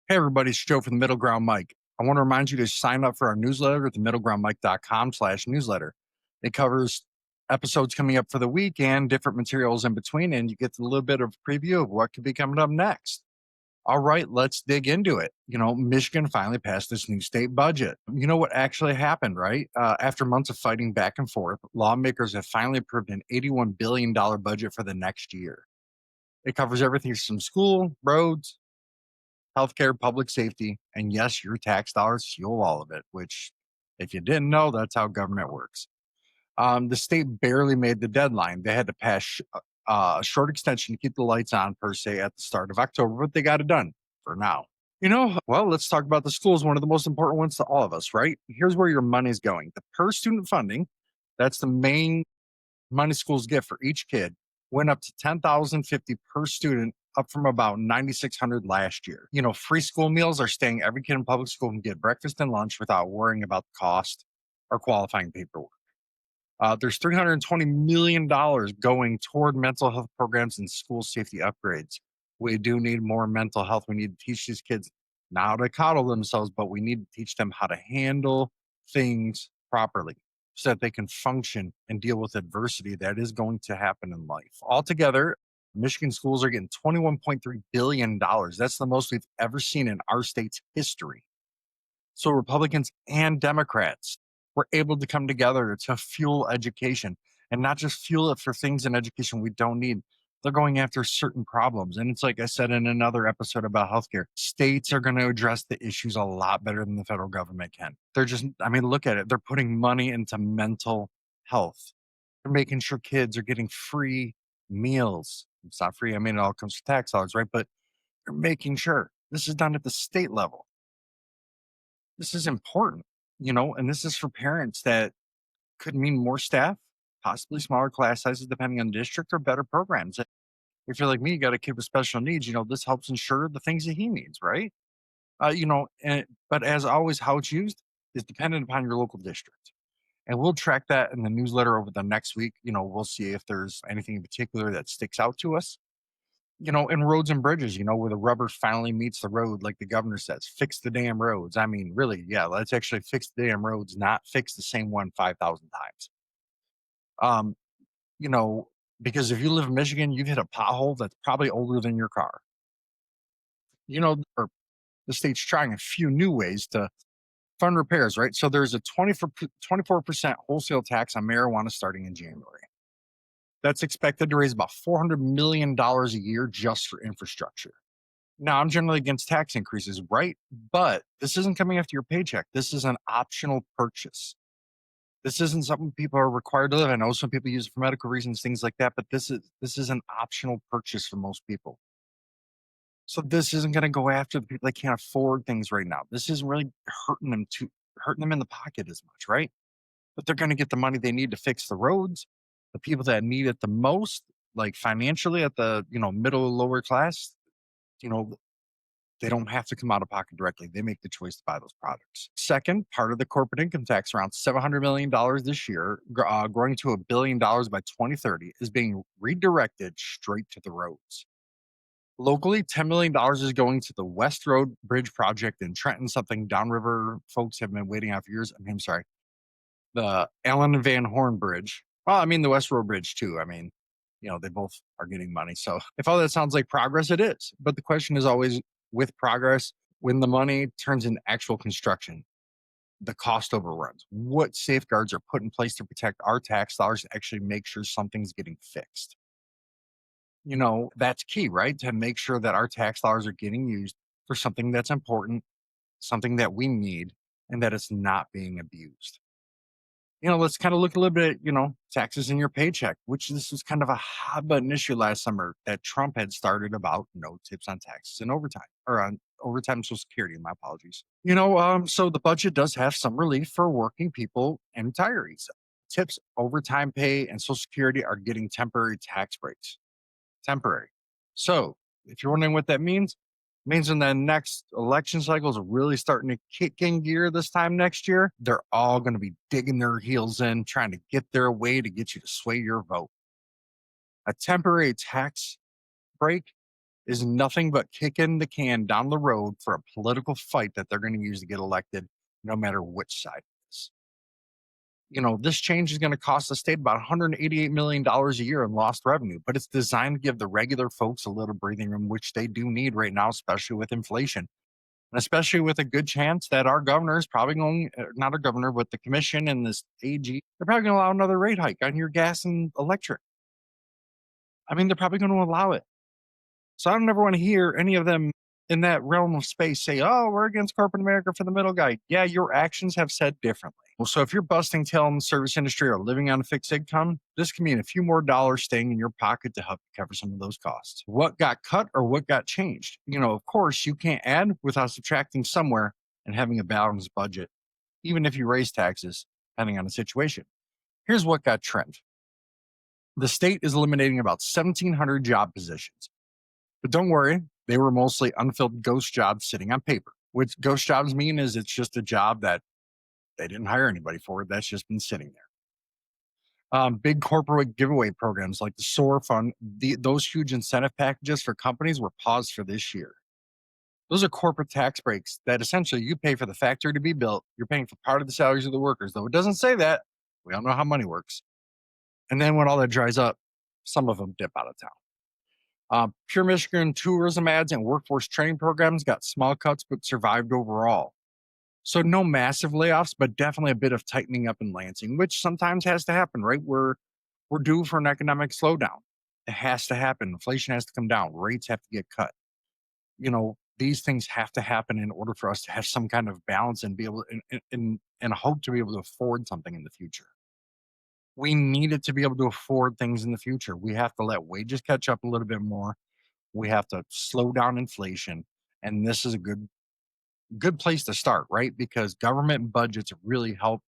Hey, everybody, it's Joe from the MiddleGround Mike. I want to remind you to sign up for our newsletter at the middlegroundmike.com/newsletter. It covers episodes coming up for the week and different materials in between, and you get a little bit of preview of what could be coming up next. All right, let's dig into it. Michigan finally passed this new state budget. You know what actually happened, right? After months of fighting back and forth, lawmakers have finally approved an $81 billion budget for the next year. It covers everything from school, roads, healthcare, public safety, and yes, your tax dollars fuel all of it, which, if you didn't know, that's how government works. The state barely made the deadline. They had to pass a short extension to keep the lights on, per se, at the start of October, but they got it done for now. Well, let's talk about the schools, one of the most important ones to all of us, right? Here's where your money's going. The per student funding, that's the main money schools get for each kid, went up to $10,050 per student, up from about 9,600 last year. Free school meals are staying. Every kid in public school can get breakfast and lunch without worrying about the cost or qualifying paperwork. There's $320 million going toward mental health programs and school safety upgrades. We do need more mental health. We need to teach these kids not how to coddle themselves, but we need to teach them how to handle things properly so that they can function and deal with adversity that is going to happen in life. Altogether, Michigan schools are getting $21.3 billion. That's the most we've ever seen in our state's history. So Republicans and Democrats were able to come together to fuel education and not just fuel it for things in education we don't need. They're going after certain problems. And it's like I said in another episode about healthcare, states are going to address the issues a lot better than the federal government can. Look at it. They're putting money into mental health. They're making sure kids are getting free meals. It's not free. It all comes with tax dollars, right? But they're making sure this is done at the state level. This is important, and this is for parents that could mean more staff, possibly smaller class sizes, depending on the district, or better programs. If you're like me, you got a kid with special needs, this helps ensure the things that he needs, right? But as always, how it's used is dependent upon your local district. And we'll track that in the newsletter over the next week. We'll see if there's anything in particular that sticks out to us. In roads and bridges, where the rubber finally meets the road, like the governor says, fix the damn roads. Really, yeah, let's actually fix the damn roads, not fix the same one 5,000 times. Um, you know, because if you live in Michigan, you've hit a pothole that's probably older than your car. Or the state's trying a few new ways to fund repairs, right? So there's a 24% wholesale tax on marijuana starting in January. That's expected to raise about $400 million a year just for infrastructure. Now, I'm generally against tax increases, right? But this isn't coming after your paycheck. This is an optional purchase. This isn't something people are required to live. I know some people use it for medical reasons, things like that, but this is an optional purchase for most people. So this isn't going to go after the people that can't afford things right now. This isn't really hurting them in the pocket as much, right? But they're going to get the money they need to fix the roads. The people that need it the most, like financially at the middle lower class, you know, they don't have to come out of pocket directly. They make the choice to buy those products. Second, part of the corporate income tax, around $700 million this year, growing to $1 billion by 2030, is being redirected straight to the roads. Locally, $10 million is going to the West Road Bridge project in Trenton, something downriver folks have been waiting on for years. The Allen and Van Horn Bridge. Well, the West Road Bridge too. They both are getting money. So if all that sounds like progress, it is. But the question is always, with progress, when the money turns into actual construction, the cost overruns. What safeguards are put in place to protect our tax dollars to actually make sure something's getting fixed? That's key, right? To make sure that our tax dollars are getting used for something that's important, something that we need, and that it's not being abused. Let's kind of look a little bit at, taxes in your paycheck, which this was kind of a hot button issue last summer that Trump had started about no tips on taxes and overtime, or on overtime Social Security. My apologies. So the budget does have some relief for working people and retirees. Tips, overtime pay, and Social Security are getting temporary tax breaks. Temporary. So if you're wondering what that means, it means when the next election cycle is really starting to kick in gear this time next year, they're all going to be digging their heels in, trying to get their way to get you to sway your vote. A temporary tax break is nothing but kicking the can down the road for a political fight that they're going to use to get elected, no matter which side it is. This change is going to cost the state about $188 million a year in lost revenue, but it's designed to give the regular folks a little breathing room, which they do need right now, especially with inflation. And especially with a good chance that our governor is probably going, not our governor, but the commission and this AG, they're probably going to allow another rate hike on your gas and electric. I mean, they're probably going to allow it. So I don't ever want to hear any of them in that realm of space say, oh, we're against corporate America for the middle guy. Yeah, your actions have said differently. Well, so if you're busting tail in the service industry or living on a fixed income, this can mean a few more dollars staying in your pocket to help you cover some of those costs. What got cut or what got changed? Of course, you can't add without subtracting somewhere and having a balanced budget, even if you raise taxes, depending on the situation. Here's what got trimmed. The state is eliminating about 1,700 job positions. But don't worry, they were mostly unfilled ghost jobs sitting on paper. What ghost jobs mean is it's just a job that they didn't hire anybody for. That's just been sitting there. Big corporate giveaway programs like the SOAR Fund, those huge incentive packages for companies were paused for this year. Those are corporate tax breaks that essentially you pay for the factory to be built. You're paying for part of the salaries of the workers, though it doesn't say that. We all know how money works. And then when all that dries up, some of them dip out of town. Pure Michigan tourism ads and workforce training programs got small cuts but survived overall. So no massive layoffs, but definitely a bit of tightening up in Lansing, which sometimes has to happen, right? We're due for an economic slowdown. It has to happen. Inflation has to come down. Rates have to get cut. These things have to happen in order for us to have some kind of balance and be able and hope to be able to afford something in the future. We needed to be able to afford things in the future. We have to let wages catch up a little bit more. We have to slow down inflation. And this is a good place to start, right? Because government budgets really help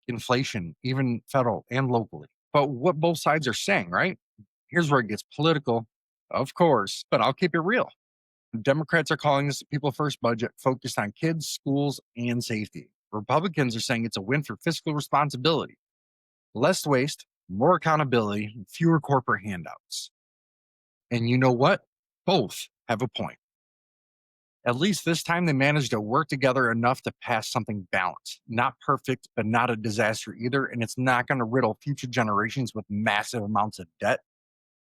inflation, even federal and locally. But what both sides are saying, right? Here's where it gets political, of course, but I'll keep it real. Democrats are calling this a people first budget focused on kids, schools, and safety. Republicans are saying it's a win for fiscal responsibility. Less waste, more accountability, fewer corporate handouts. And you know what? Both have a point. At least this time they managed to work together enough to pass something balanced. Not perfect, but not a disaster either. And it's not going to riddle future generations with massive amounts of debt.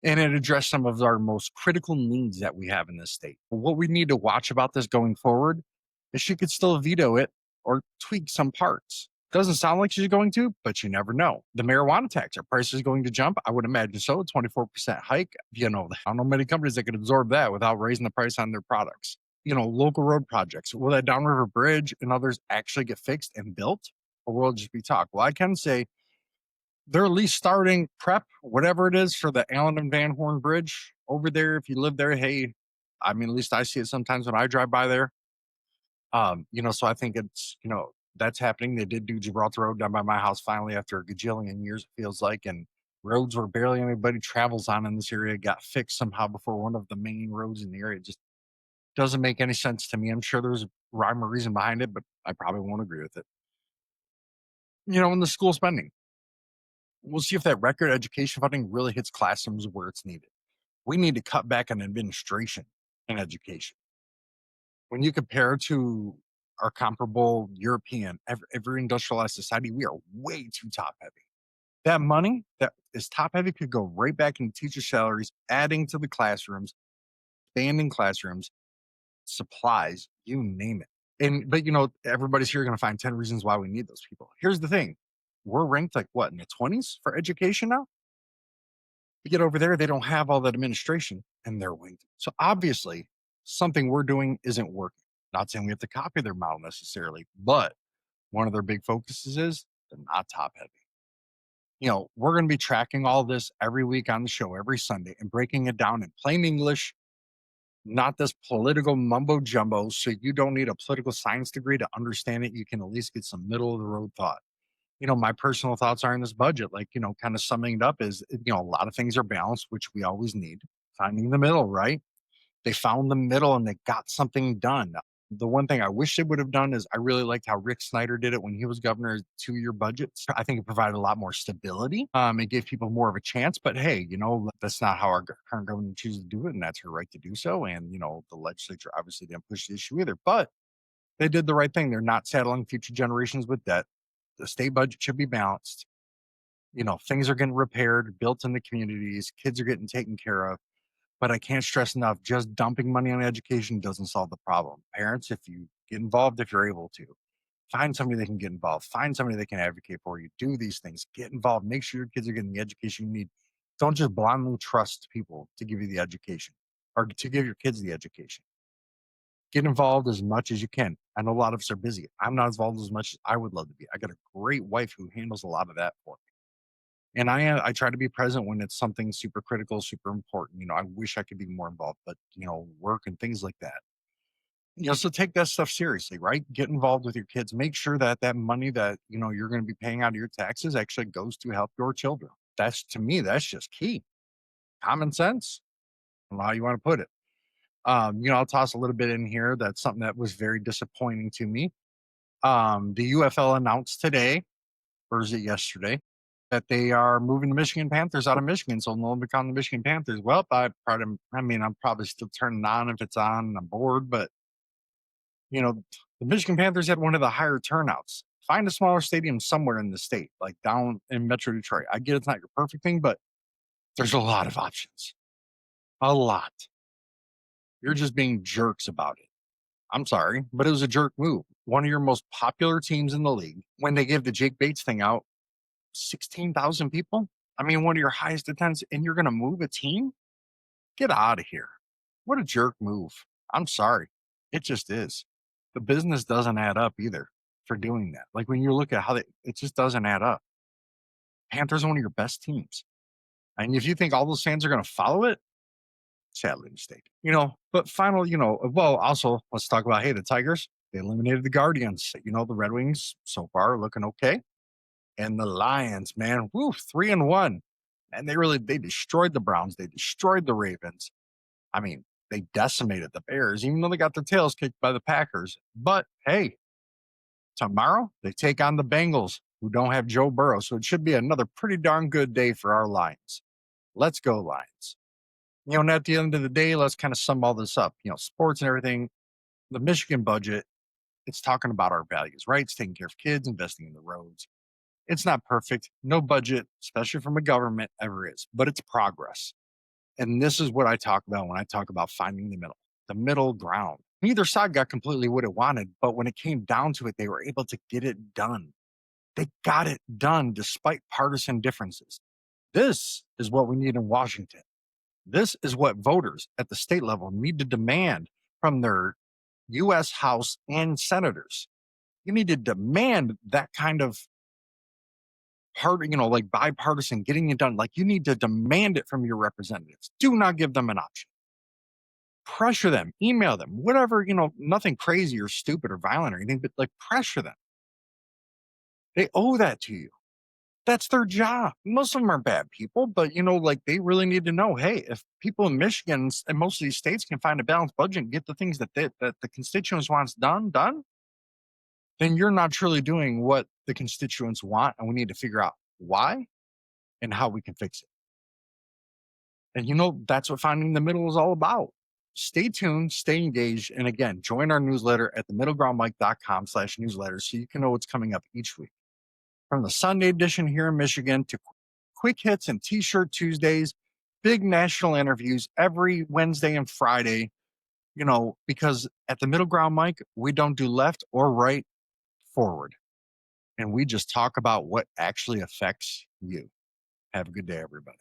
And it addressed some of our most critical needs that we have in this state. But what we need to watch about this going forward is she could still veto it or tweak some parts. Doesn't sound like she's going to, but you never know. The marijuana tax, are prices going to jump? I would imagine so. 24% hike. I don't know many companies that could absorb that without raising the price on their products. Local road projects. Will that downriver bridge and others actually get fixed and built? Or will it just be talk? Well, I can say they're at least starting prep, whatever it is, for the Allen and Van Horn Bridge over there. If you live there, hey, at least I see it sometimes when I drive by there. So I think it's, that's happening. They did do Gibraltar Road down by my house finally after a gajillion years, it feels like. And roads where barely anybody travels on in this area got fixed somehow before one of the main roads in the area. It just doesn't make any sense to me. I'm sure there's a rhyme or reason behind it, but I probably won't agree with it. In the school spending, we'll see if that record education funding really hits classrooms where it's needed. We need to cut back on administration and education. When you compare to our comparable European, every industrialized society, we are way too top heavy. That money that is top heavy could go right back into teacher salaries, adding to the classrooms, expanding classrooms, supplies, you name it. But everybody's here going to find 10 reasons why we need those people. Here's the thing. We're ranked like what, in the 20s for education now? You get over there, they don't have all that administration and they're winged. So obviously something we're doing isn't working. Not saying we have to copy their model necessarily, but one of their big focuses is they're not top heavy. We're going to be tracking all this every week on the show, every Sunday, and breaking it down in plain English, not this political mumbo jumbo. So you don't need a political science degree to understand it. You can at least get some middle of the road thought. My personal thoughts are in this budget, kind of summing it up is, a lot of things are balanced, which we always need. Finding the middle, right? They found the middle and they got something done. The one thing I wish they would have done is I really liked how Rick Snyder did it when he was governor, 2-year budgets. I think it provided a lot more stability. It gave people more of a chance. But hey, that's not how our current government chooses to do it, and that's her right to do so. And the legislature obviously didn't push the issue either. But they did the right thing. They're not saddling future generations with debt. The state budget should be balanced. Things are getting repaired, built in the communities, kids are getting taken care of. But I can't stress enough, just dumping money on education doesn't solve the problem. Parents, if you get involved, if you're able to, find somebody that can get involved, find somebody that can advocate for you, do these things, get involved, make sure your kids are getting the education you need. Don't just blindly trust people to give you the education or to give your kids the education. Get involved as much as you can. I know a lot of us are busy. I'm not involved as much as I would love to be. I got a great wife who handles a lot of that for me. And I try to be present when it's something super critical, super important. I wish I could be more involved, but work and things like that. So take that stuff seriously, right? Get involved with your kids. Make sure that that money that you're going to be paying out of your taxes actually goes to help your children. That's, to me, that's just key. Common sense. I don't know how you want to put it. I'll toss a little bit in here. That's something that was very disappointing to me. The UFL announced today, or is it yesterday, that they are moving the Michigan Panthers out of Michigan, so no longer become the Michigan Panthers. Well, I'm probably still turning on if it's on and I'm bored, but the Michigan Panthers had one of the higher turnouts. Find a smaller stadium somewhere in the state, like down in Metro Detroit. I get it's not your perfect thing, but there's a lot of options. A lot. You're just being jerks about it. I'm sorry, but it was a jerk move. One of your most popular teams in the league, when they give the Jake Bates thing out, 16,000 people. I mean, one of your highest attendance, and you're going to move a team? Get out of here. What a jerk move. I'm sorry. It just is. The business doesn't add up either for doing that. Like when you look at how it just doesn't add up. Panthers are one of your best teams. And if you think all those fans are going to follow it, sadly mistaken. But also let's talk about, hey, the Tigers, they eliminated the Guardians. The Red Wings so far are looking okay. And the Lions, man, 3-1. And they destroyed the Browns. They destroyed the Ravens. I mean, they decimated the Bears, even though they got their tails kicked by the Packers. But hey, tomorrow they take on the Bengals, who don't have Joe Burrow. So it should be another pretty darn good day for our Lions. Let's go, Lions. And at the end of the day, let's kind of sum all this up. Sports and everything, the Michigan budget, it's talking about our values, right? It's taking care of kids, investing in the roads. It's not perfect. No budget, especially from a government, ever is, but it's progress. And this is what I talk about when I talk about finding the middle ground. Neither side got completely what it wanted, but when it came down to it, they were able to get it done. They got it done despite partisan differences. This is what we need in Washington. This is what voters at the state level need to demand from their U.S. House and senators. You need to demand that kind of like bipartisan getting it done. Like you need to demand it from your representatives. Do not give them an option. Pressure them, email them, whatever, nothing crazy or stupid or violent or anything, but like pressure them. They owe that to you. That's their job. Most of them are bad people, but they really need to know, hey, if people in Michigan and most of these states can find a balanced budget and get the things that the constituents wants done, then you're not truly doing what the constituents want, and we need to figure out why and how we can fix it. And that's what finding the middle is all about. Stay tuned, stay engaged, and again, join our newsletter at themiddlegroundmike.com/newsletter so you can know what's coming up each week. From the Sunday edition here in Michigan to quick hits and T-shirt Tuesdays, big national interviews every Wednesday and Friday, because at the Middle Ground Mike, we don't do left or right, forward. And we just talk about what actually affects you. Have a good day, everybody.